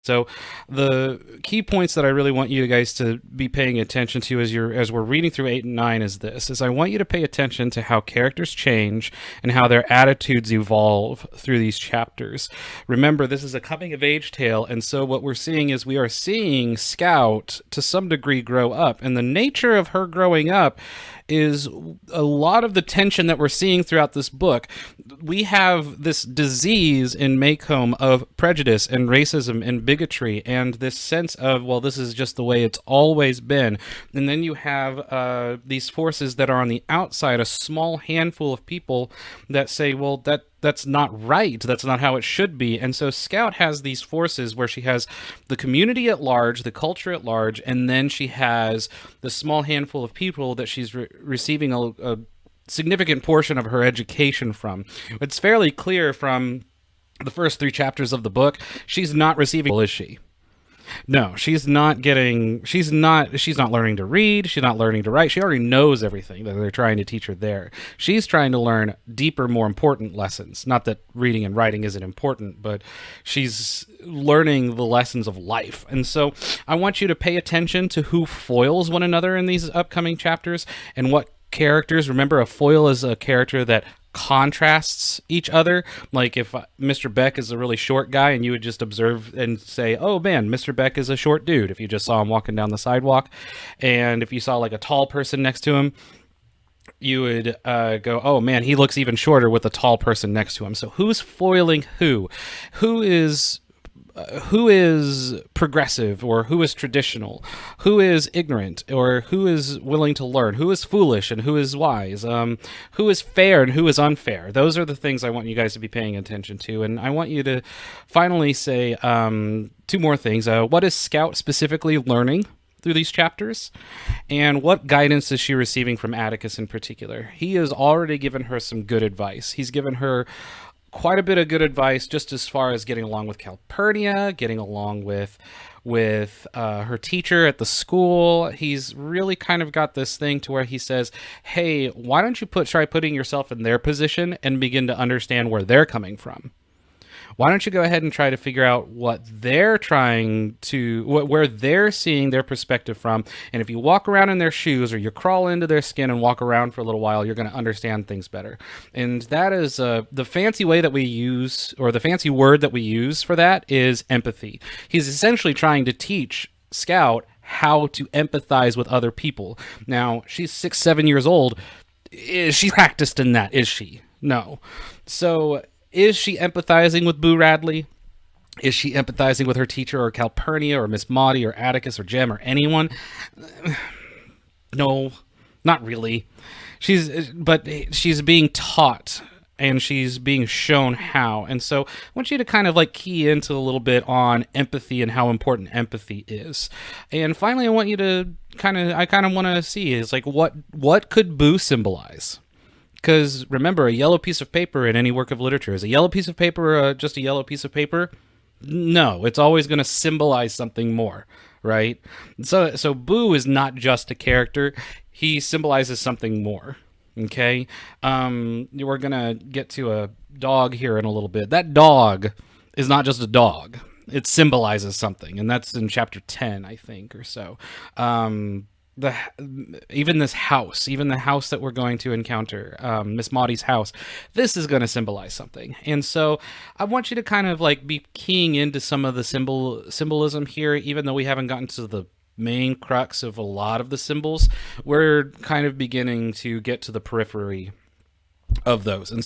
So the key points that I really want you guys to be paying attention to as we're reading through 8 and 9 is I want you to pay attention to how characters change and how their attitudes evolve through these chapters. Remember, this is a coming of age tale, and so what we're seeing is we are seeing Scout to some degree grow up, and the nature of her growing up is a lot of the tension that we're seeing throughout this book. We have this disease in Maycomb of prejudice and racism and bigotry and this sense of, well, this is just the way it's always been. And then you have these forces that are on the outside, a small handful of people that say, well, that's not right. That's not how it should be. And so Scout has these forces where she has the community at large, the culture at large, and then she has the small handful of people that she's receiving a significant portion of her education from. It's fairly clear from the first 3 chapters of the book, she's not receiving, is she? No, she's not getting, she's not learning to read, she's not learning to write. She already knows everything that they're trying to teach her there. She's trying to learn deeper, more important lessons. Not that reading and writing isn't important, but she's learning the lessons of life. And so I want you to pay attention to who foils one another in these upcoming chapters and what characters. Remember, a foil is a character that contrasts each other. Like if Mr. Beck is a really short guy and you would just observe and say, oh man, Mr. Beck is a short dude, if you just saw him walking down the sidewalk. And if you saw like a tall person next to him, you would go, oh man, he looks even shorter with a tall person next to him. So who's foiling who? Who is progressive, or who is traditional, who is ignorant, or who is willing to learn, who is foolish and who is wise, who is fair and who is unfair. Those are the things I want you guys to be paying attention to. And I want you to finally say 2 more things. What is Scout specifically learning through these chapters, and what guidance is she receiving from Atticus in particular? He has already given her some good advice. He's given her quite a bit of good advice, just as far as getting along with Calpurnia, getting along with her teacher at the school. He's really kind of got this thing to where he says, hey, why don't you try putting yourself in their position and begin to understand where they're coming from? Why don't you go ahead and try to figure out what they're trying to, where they're seeing their perspective from. And if you walk around in their shoes, or you crawl into their skin and walk around for a little while, you're going to understand things better. And that is the fancy way that we use, or the fancy word that we use for that is empathy. He's essentially trying to teach Scout how to empathize with other people. Now, she's 6, 7 years old. Is she practiced in that? Is she? No. So is she empathizing with Boo Radley? Is she empathizing with her teacher, or Calpurnia, or Miss Maudie, or Atticus, or Jem, or anyone? No, not really. But she's being taught, and she's being shown how. And so I want you to kind of like key into a little bit on empathy and how important empathy is. And finally, I want you to kind of want to see is like what could Boo symbolize? Because remember, a yellow piece of paper in any work of literature, is a yellow piece of paper just a yellow piece of paper? No, it's always going to symbolize something more, right? So Boo is not just a character; he symbolizes something more. Okay, we're gonna get to a dog here in a little bit. That dog is not just a dog; it symbolizes something, and that's in chapter 10, I think, or so. Even the house that we're going to encounter, Miss Maudie's house, this is going to symbolize something. And so I want you to kind of like be keying into some of the symbolism here, even though we haven't gotten to the main crux of a lot of the symbols. We're kind of beginning to get to the periphery of those. And